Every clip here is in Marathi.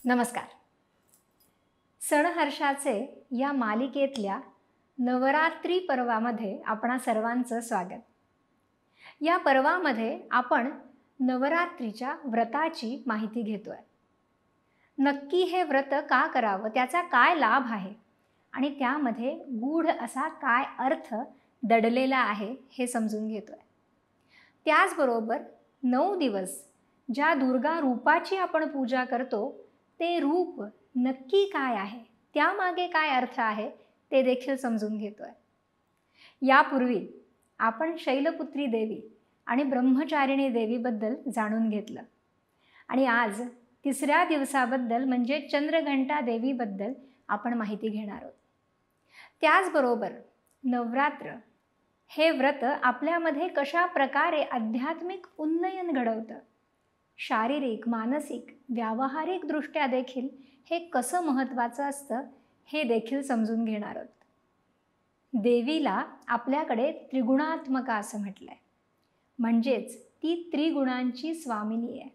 नमस्कार. सणहर्षाचे या मालिकेतल्या नवरात्री पर्वामध्ये आपणा सर्वांचं स्वागत. या पर्वामध्ये आपण नवरात्रीच्या व्रताची माहिती घेतोय. नक्की हे व्रत का करावं, त्याचा काय लाभ आहे आणि त्यामध्ये गूढ असा काय अर्थ दडलेला आहे हे समजून घेतोय. त्याचबरोबर 9 दिवस ज्या दुर्गा रूपाची आपण पूजा करतो ते रूप नक्की काय आहे, त्यामागे काय अर्थ आहे ते देखील समजून घेतोय. यापूर्वी आपण शैलपुत्री देवी आणि ब्रह्मचारिणी देवीबद्दल जाणून घेतलं आणि आज तिसऱ्या दिवसाबद्दल म्हणजे चंद्रघंटा देवीबद्दल आपण माहिती घेणार आहोत. त्याचबरोबर नवरात्र हे व्रत आपल्यामध्ये कशा प्रकारे आध्यात्मिक उन्नयन घडवतं, शारीरिक, मानसिक, व्यावहारिक दृष्ट्या देखील हे कसं महत्त्वाचं असतं हे देखील समजून घेणार आहोत. देवीला आपल्याकडे त्रिगुणात्मका असं म्हटलंय, म्हणजेच ती त्रिगुणांची स्वामिनी आहे.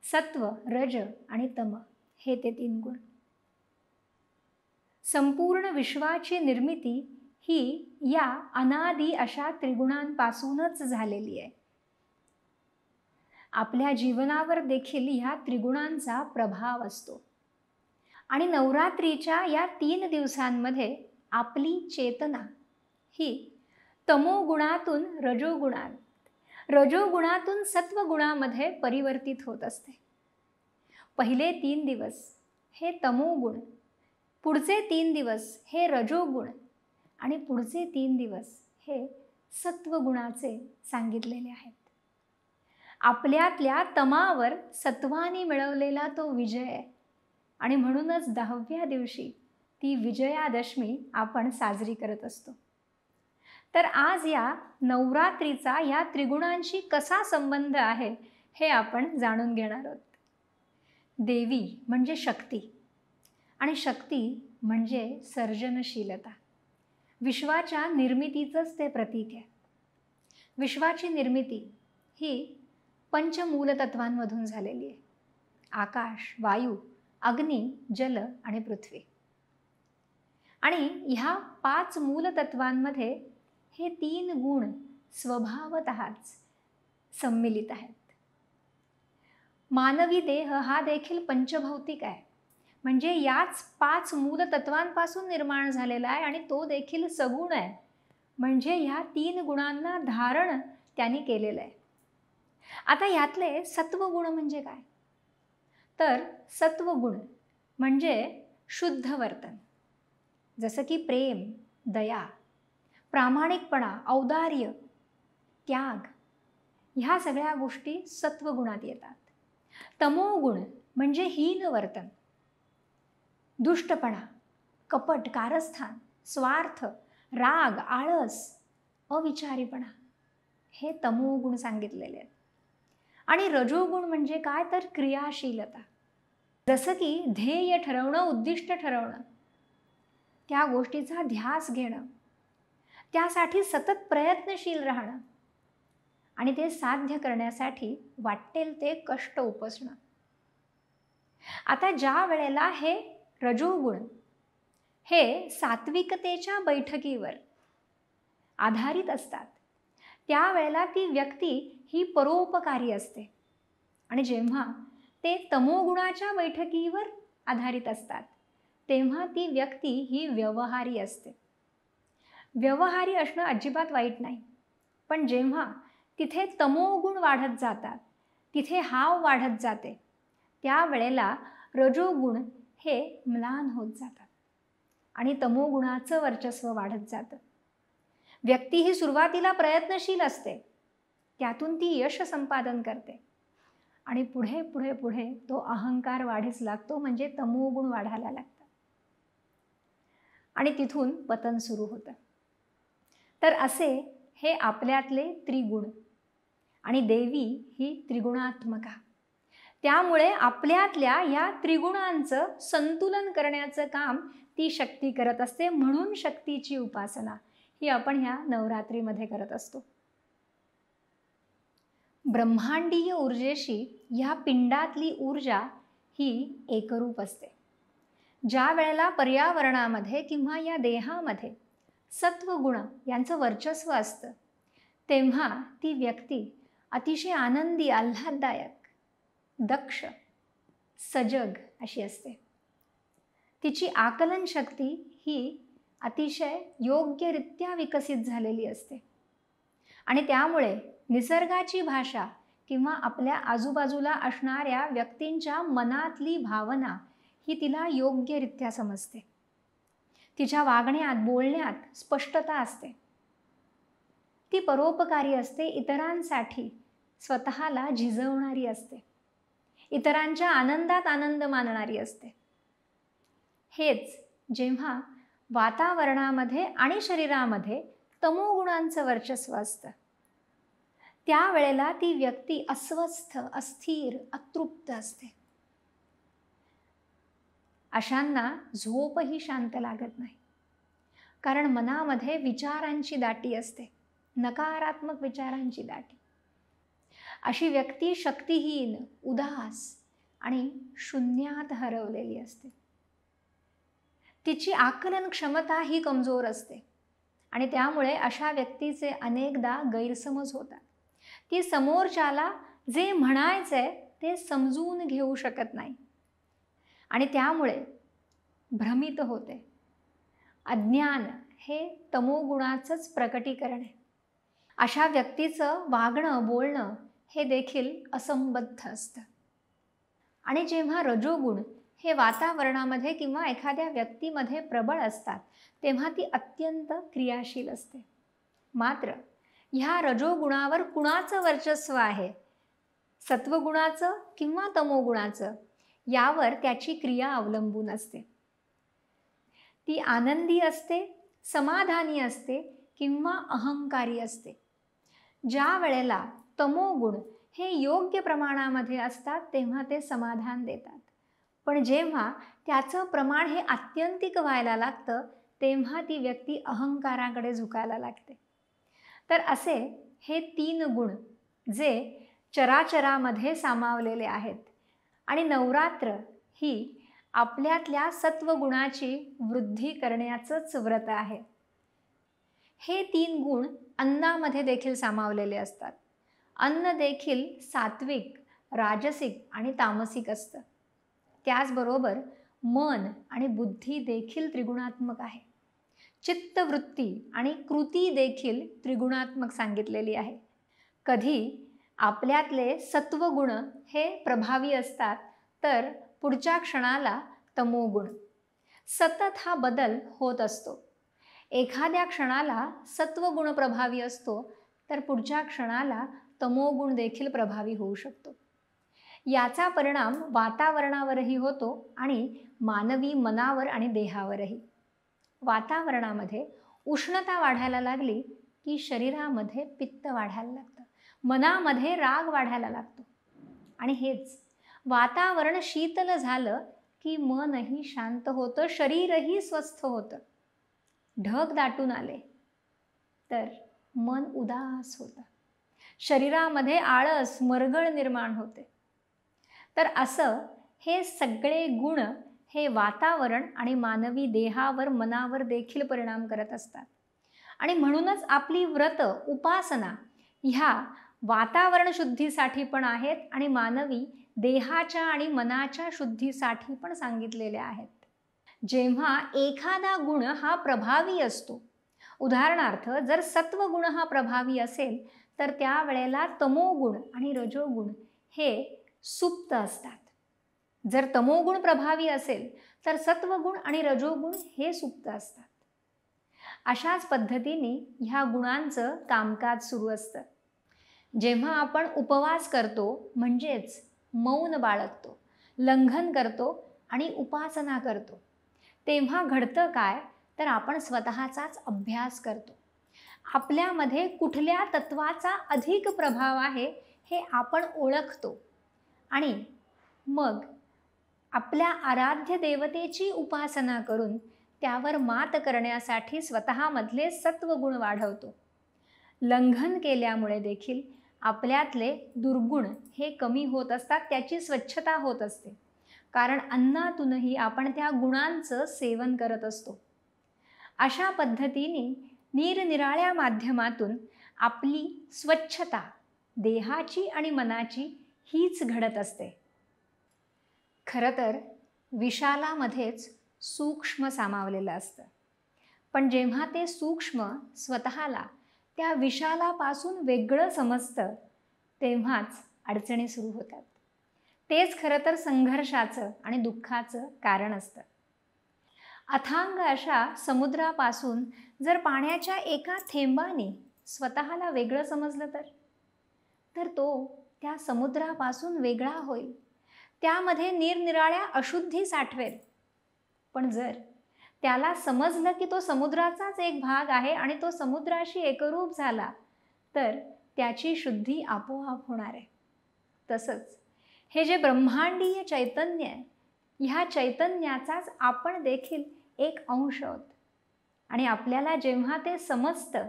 सत्व, रज आणि तम हे ते 3 गुण. संपूर्ण विश्वाची निर्मिती ही या अनादी अशा त्रिगुणांपासूनच झालेली आहे. आपल्या जीवनावर देखील ह्या त्रिगुणांचा प्रभाव असतो आणि नवरात्रीच्या या 3 दिवसांमध्ये आपली चेतना ही तमोगुणातून रजोगुणात, रजोगुणातून सत्वगुणामध्ये परिवर्तित होत असते. पहिले 3 दिवस हे तमोगुण, पुढचे 3 दिवस हे रजोगुण आणि पुढचे 3 दिवस हे सत्वगुणाचे सांगितलेले आहेत. आपल्यातल्या तमावर सत्वानी मिळवलेला तो विजय आहे आणि म्हणूनच 10व्या दिवशी ती विजयादशमी आपण साजरी करत असतो. तर आज या नवरात्रीचा या त्रिगुणांशी कसा संबंध आहे हे आपण जाणून घेणार आहोत. देवी म्हणजे शक्ती आणि शक्ती म्हणजे सर्जनशीलता. विश्वाच्या निर्मितीचंच ते प्रतीक आहे. विश्वाची निर्मिती ही पंचमूलतत्वांमधून झालेली आहे. आकाश, वायू, अग्नी, जल आणि पृथ्वी. आणि ह्या 5 मूलतत्वांमध्ये हे 3 गुण स्वभावतःच सम्मिलित आहेत. मानवी देह हा देखील पंचभौतिक आहे, म्हणजे याच 5 मूलतत्वांपासून निर्माण झालेला आहे आणि तो देखील सगुण आहे, म्हणजे ह्या 3 गुणांना धारण त्यांनी केलेलं आहे. आता यातले सत्वगुण म्हणजे काय, तर सत्वगुण म्हणजे शुद्ध वर्तन, जसं की प्रेम, दया, प्रामाणिकपणा, औदार्य, त्याग, ह्या सगळ्या गोष्टी सत्वगुणात येतात. तमोगुण म्हणजे हीन वर्तन, दुष्टपणा, कपट, कारस्थान, स्वार्थ, राग, आळस, अविचारीपणा, हे तमोगुण सांगितलेले आहेत. आणि रजोगुण म्हणजे काय, तर क्रियाशीलता, जसं की ध्येय ठरवणं, उद्दिष्ट ठरवणं, त्या गोष्टीचा ध्यास घेणं, त्यासाठी सतत प्रयत्नशील राहणं आणि ते साध्य करण्यासाठी वाटेल ते कष्ट उपसणं. आता ज्या वेळेला हे रजोगुण हे सात्विकतेच्या बैठकीवर आधारित असतात, त्यावेळेला ती व्यक्ती ही परोपकारी असते आणि जेव्हा ते तमोगुणाच्या बैठकीवर आधारित असतात तेव्हा ती व्यक्ती ही व्यवहारी असते. व्यवहारी असणं अजिबात वाईट नाही, पण जेव्हा तिथे तमोगुण वाढत जातात, तिथे हाव वाढत जाते, त्यावेळेला रजोगुण हे म्लान होत जातात आणि तमोगुणाचं वर्चस्व वाढत जातं. व्यक्ती ही सुरुवातीला प्रयत्नशील असते, त्यातून ती यश संपादन करते आणि पुढे पुढे पुढे तो अहंकार वाढीस लागतो, म्हणजे तमोगुण वाढायला लागतात आणि तिथून पतन सुरू होतं. तर असे हे आपल्यातले त्रिगुण आणि देवी ही त्रिगुणात्मका. त्यामुळे आपल्यातल्या या त्रिगुणांचं संतुलन करण्याचं काम ती शक्ती करत असते. म्हणून शक्तीची उपासना ही आपण ह्या नवरात्रीमध्ये करत असतो. ब्रह्मांडीय ऊर्जेशी ह्या पिंडातली ऊर्जा ही एकरूप असते. ज्या वेळेला पर्यावरणामध्ये किंवा या देहामध्ये सत्वगुण यांचं वर्चस्व असतं तेव्हा ती व्यक्ती अतिशय आनंदी, आल्हाददायक, दक्ष, सजग अशी असते. तिची आकलन शक्ती ही अतिशय योग्यरित्या विकसित झालेली असते आणि त्यामुळे निसर्गाची भाषा किंवा आपल्या आजूबाजूला असणाऱ्या व्यक्तींच्या मनातली भावना ही तिला योग्यरित्या समजते. तिच्या वागण्यात, बोलण्यात स्पष्टता असते. ती परोपकारी असते, इतरांसाठी स्वतःला झिजवणारी असते, इतरांच्या आनंदात आनंद मानणारी असते. हेच जेव्हा वातावरणामध्ये आणि शरीरामध्ये तमोगुणांचं वर्चस्व असतं त्यावेळेला ती व्यक्ती अस्वस्थ, अस्थिर, अतृप्त असते. अशांना झोपही शांत लागत नाही, कारण मनामध्ये विचारांची दाटी असते, नकारात्मक विचारांची दाटी. अशी व्यक्ती शक्तिहीन, उदास आणि शून्यात हरवलेली असते. तिची आकलन क्षमता ही कमजोर असते आणि त्यामुळे अशा व्यक्तीचे अनेकदा गैरसमज होतात. ती समोरच्याला जे म्हणायचंय ते समजून घेऊ शकत नाही आणि त्यामुळे भ्रमित होते. अज्ञान हे तमोगुणाचंच प्रकटीकरण आहे. अशा व्यक्तीचं वागणं, बोलणं हे देखील असंबद्ध असतं. आणि जेव्हा रजोगुण हे वातावरणामध्ये किंवा एखाद्या व्यक्तीमध्ये प्रबळ असतात तेव्हा ती अत्यंत क्रियाशील असते. मात्र ह्या रजोगुणावर कुणाचं वर्चस्व आहे, सत्वगुणाचं किंवा तमोगुणाचं, यावर त्याची क्रिया अवलंबून असते. ती आनंदी असते, समाधानी असते किंवा अहंकारी असते. ज्या वेळेला तमोगुण हे योग्य प्रमाणामध्ये असतात तेव्हा ते समाधान देतात, पण जेव्हा त्याचं प्रमाण हे आत्यंतिक व्हायला लागतं तेव्हा ती व्यक्ती अहंकाराकडे झुकायला लागते. तर असे हे 3 गुण जे चराचरामध्ये सामावलेले आहेत आणि नवरात्र ही आपल्यातल्या सत्वगुणाची वृद्धी करण्याचंच व्रत आहे. हे 3 गुण अन्नामध्ये देखील सामावलेले असतात. अन्न देखील सात्विक, राजसिक आणि तामसिक असतं. त्याचबरोबर मन आणि बुद्धी देखील त्रिगुणात्मक आहे. चित्तवृत्ती आणि कृती देखील त्रिगुणात्मक सांगितलेली आहे. कधी आपल्यातले सत्वगुण हे प्रभावी असतात तर पुढच्या क्षणाला तमोगुण. सतत हा बदल होत असतो. एखाद्या क्षणाला सत्वगुण प्रभावी असतो तर पुढच्या क्षणाला तमोगुण देखील प्रभावी होऊ शकतो. याचा परिणाम वातावरणावरही होतो आणि मानवी मनावर आणि देहावरही. वातावरणामध्ये उष्णता वाढायला लागली की शरीरामध्ये पित्त वाढायला लागतं, मनामध्ये राग वाढायला लागतो आणि हेच वातावरण शीतल झालं की मनही शांत होतं, शरीरही स्वस्थ होतं. ढग दाटून आले तर मन उदास होतं, शरीरामध्ये आळस, मरगळ निर्माण होते. तर असं हे सगळे गुण हे वातावरण आणि मानवी देहावर, मनावर देखील परिणाम करत असतात. आणि म्हणूनच आपली व्रत, उपासना ह्या वातावरण शुद्धीसाठी पण आहेत आणि मानवी देहाच्या आणि मनाच्या शुद्धीसाठी पण सांगितलेल्या आहेत. जेव्हा एखादा गुण हा प्रभावी असतो, उदाहरणार्थ जर सत्वगुण हा प्रभावी असेल तर त्यावेळेला तमोगुण आणि रजोगुण हे सुप्त असतात. जर तमोगुण प्रभावी असेल तर सत्वगुण आणि रजोगुण हे सुप्त असतात. अशाच पद्धतीने ह्या गुणांचं कामकाज सुरू असतं. जेव्हा आपण उपवास करतो म्हणजेच मौन बाळगतो, लंघन करतो आणि उपासना करतो तेव्हा घडतं काय तर आपण स्वतःचाच अभ्यास करतो. आपल्यामध्ये कुठल्या तत्वाचा अधिक प्रभाव आहे हे आपण ओळखतो आणि मग आपल्या आराध्य देवतेची उपासना करून त्यावर मात करण्यासाठी स्वतःमधले सत्वगुण वाढवतो. लंघन केल्यामुळे देखील आपल्यातले दुर्गुण हे कमी होत असतात, त्याची स्वच्छता होत असते. कारण अन्नातूनही आपण त्या गुणांचं सेवन करत असतो. अशा पद्धतीने निरनिराळ्या माध्यमातून आपली स्वच्छता देहाची आणि मनाची हीच घडत असते. खरं तर विशालामध्येच सूक्ष्म सामावलेलं असतं, पण जेव्हा ते सूक्ष्म स्वतःला त्या विशालापासून वेगळं समजतं तेव्हाच अडचणी सुरू होतात. तेच खरं तर संघर्षाचं आणि दुःखाचं कारण असतं. अथांग अशा समुद्रापासून जर पाण्याच्या एका थेंबाने स्वतःला वेगळं समजलं तर तो त्या समुद्रापासून वेगळा होईल, त्यामध्ये निरनिराळ्या अशुद्धी साठवेल. पण जर त्याला समजलं की तो समुद्राचाच एक भाग आहे आणि तो समुद्राशी एकरूप झाला तर त्याची शुद्धी आपोआप होणार आहे. तसंच हे जे ब्रह्मांडीय चैतन्य आहे, ह्या चैतन्याचाच आपण देखील एक अंश आहोत. आणि आपल्याला जेव्हा ते समजतं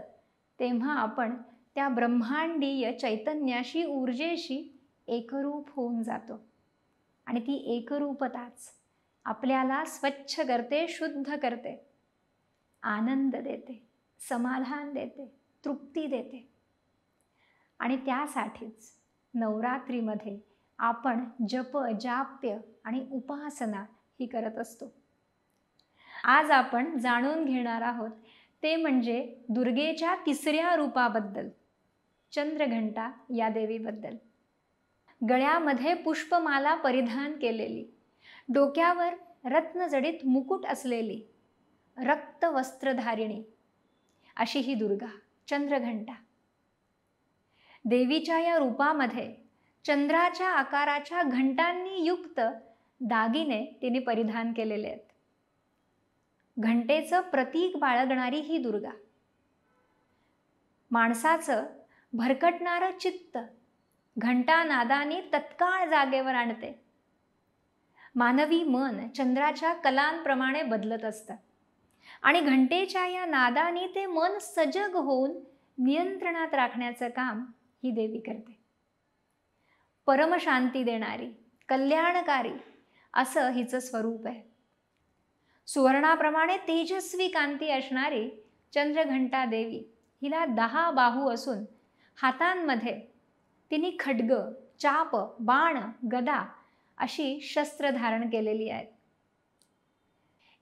तेव्हा आपण त्या ब्रह्मांडीय चैतन्याशी ऊर्जेशी एकरूप होऊन जातो. आणि ती एकरूपताच आपल्याला स्वच्छ करते, शुद्ध करते, आनंद देते, समाधान देते, तृप्ती देते. आणि त्यासाठीच नवरात्रीमध्ये आपण जप, जाप्य आणि उपासना ही करत असतो. आज आपण जाणून घेणार आहोत ते म्हणजे दुर्गेच्या तिसऱ्या रूपाबद्दल, चंद्रघंटा या देवीबद्दल. गळ्यामध्ये पुष्पमाला परिधान केलेली, डोक्यावर रत्नजडित मुकुट असलेली, रक्तवस्त्रधारिणी अशी ही दुर्गा चंद्रघंटा. देवीच्या या रूपामध्ये चंद्राच्या आकाराच्या घंटांनी युक्त दागिने तिने परिधान केलेले आहेत. घंटेचं प्रतीक बाळगणारी ही दुर्गा माणसाचं भरकटणारं चित्त घंटा नादाने तत्काळ जागेवर आणते. मानवी मन चंद्राच्या कलांप्रमाणे बदलत असतं आणि घंटेच्या या नादाने ते मन सजग होऊन नियंत्रणात राखण्याचं काम ही देवी करते. परमशांती देणारी, कल्याणकारी असं हिचं स्वरूप आहे. सुवर्णाप्रमाणे तेजस्वी कांती असणारी चंद्रघंटा देवी हिला 10 बाहू असून हातांमध्ये तिने खड्ग, चाप, बाण, गदा अशी शस्त्र धारण केलेली आहेत.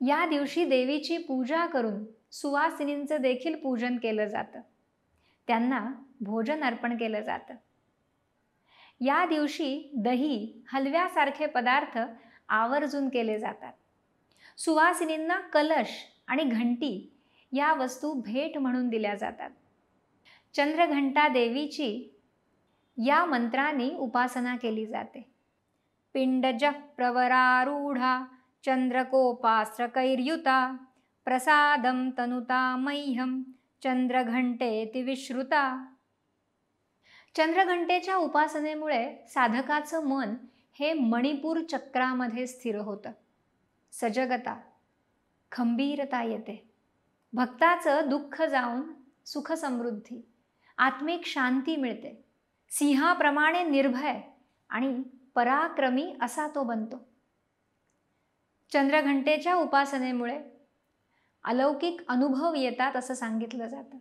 या दिवशी देवीची पूजा करून सुवासिनींचं देखील पूजन केलं जातं. त्यांना भोजन अर्पण केलं जातं. या दिवशी दही, हलव्यासारखे पदार्थ आवर्जून केले जातात. सुवासिनींना कलश आणि घंटी या वस्तू भेट म्हणून दिल्या जातात. चंद्रघंटा देवीची या मंत्रांनी उपासना केली जाते. पिंडज प्रवरारूढा चंद्रकोपास्त्रकैर्युता प्रसादम तनुता मह्यम चंद्रघंटेति विश्रुता. चंद्रघंटेच्या उपासनेमुळे साधकाचं मन हे मणिपूर चक्रामध्ये स्थिर होतं. सजगता, खंबीरता येते. भक्ताचं दुःख जाऊन सुख समृद्धी, आत्मिक शांती मिळते. सिंहाप्रमाणे निर्भय आणि पराक्रमी असा तो बनतो. चंद्रघंटेच्या उपासनेमुळे अलौकिक अनुभव येतात असं सांगितलं जातं.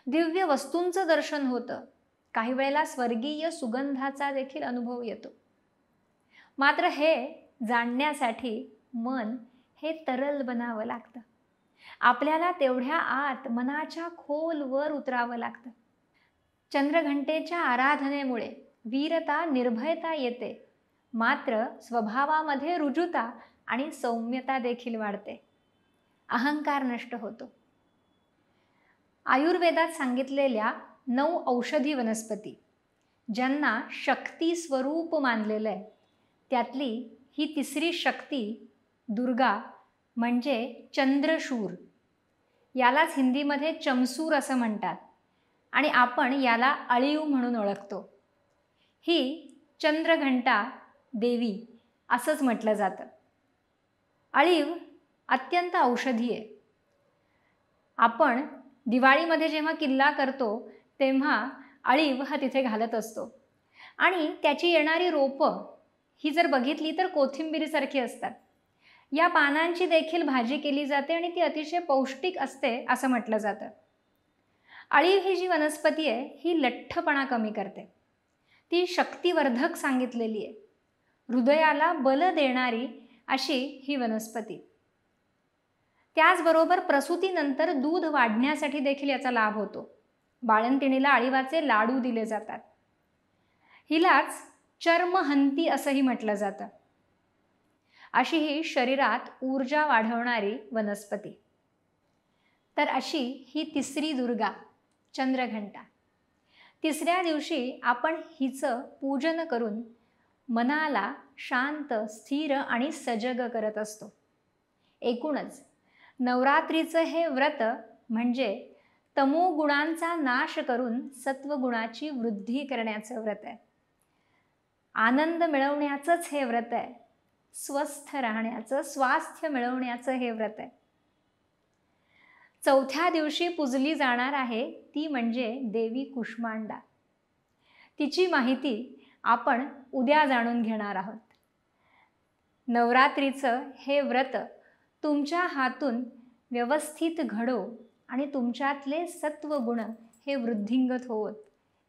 दिव्य वस्तूंचं दर्शन होतं. काही वेळेला स्वर्गीय सुगंधाचा देखील अनुभव येतो. मात्र हे जाणण्यासाठी मन हे तरल बनावं लागतं. आपल्याला तेवढ्या आत मनाच्या खोलवर उतरावं लागतं. चंद्रघंटेच्या आराधनेमुळे वीरता, निर्भयता येते. मात्र स्वभावामध्ये रुजुता आणि सौम्यता देखील वाढते. अहंकार नष्ट होतो. आयुर्वेदात सांगितलेल्या 9 औषधी वनस्पती ज्यांना शक्ती स्वरूप मानलेलं आहे, त्यातली ही तिसरी शक्ती दुर्गा म्हणजे चंद्रशूर. यालाच हिंदीमध्ये चमसूर असं म्हणतात आणि आपण याला अळीव म्हणून ओळखतो. ही चंद्रघंटा देवी असंच म्हटलं जातं. अळीव अत्यंत औषधी आहे. आपण दिवाळीमध्ये जेव्हा किल्ला करतो तेव्हा अळीव हा तिथे घालत असतो आणि त्याची येणारी रोपं ही जर बघितली तर कोथिंबिरीसारखी असतात. या पानांची देखील भाजी केली जाते आणि ती अतिशय पौष्टिक असते असं म्हटलं जातं. अळीव ही जी वनस्पती आहे ही लठ्ठपणा कमी करते. ती शक्तिवर्धक सांगितलेली आहे. हृदयाला बल देणारी अशी ही वनस्पती. त्याचबरोबर प्रसूतीनंतर दूध वाढण्यासाठी देखील याचा लाभ होतो. बाळंतिणीला अळीवाचे लाडू दिले जातात. हिलाच चर्महंती असंही म्हटलं जातं. अशी ही शरीरात ऊर्जा वाढवणारी वनस्पती. तर अशी ही तिसरी दुर्गा चंद्रघंटा. तिसऱ्या दिवशी आपण हिचं पूजन करून मनाला शांत, स्थिर आणि सजग करत असतो. एकूणच नवरात्रीचं हे व्रत म्हणजे तमोगुणांचा नाश करून सत्वगुणाची वृद्धी करण्याचं व्रत आहे. आनंद मिळवण्याचंच हे व्रत आहे. स्वस्थ राहण्याचं, स्वास्थ्य मिळवण्याचं हे व्रत आहे. चौथ्या दिवशी पूजली जाणार आहे ती म्हणजे देवी कुष्मांडा. तिची माहिती आपण उद्या जाणून घेणार आहोत. नवरात्रीचं हे व्रत तुमच्या हातून व्यवस्थित घडो आणि तुमच्यातले सत्वगुण हे वृद्धिंगत होत,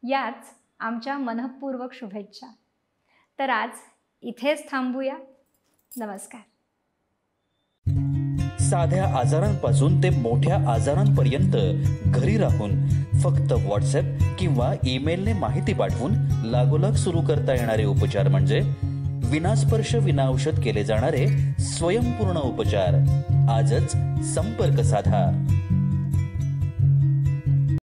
याच आमच्या मनःपूर्वक शुभेच्छा. तर आज इथेच थांबूया. नमस्कार. साध्या आजारांपासून ते मोठ्या आजारांपर्यंत घरी राहून फक्त व्हॉट्सॲप किंवा ईमेलने माहिती पाठवून लागोलाग सुरू करता येणारे उपचार म्हणजे विनास्पर्श विनाऔषध केले जाणारे स्वयंपूर्ण उपचार. आजच संपर्क साधा.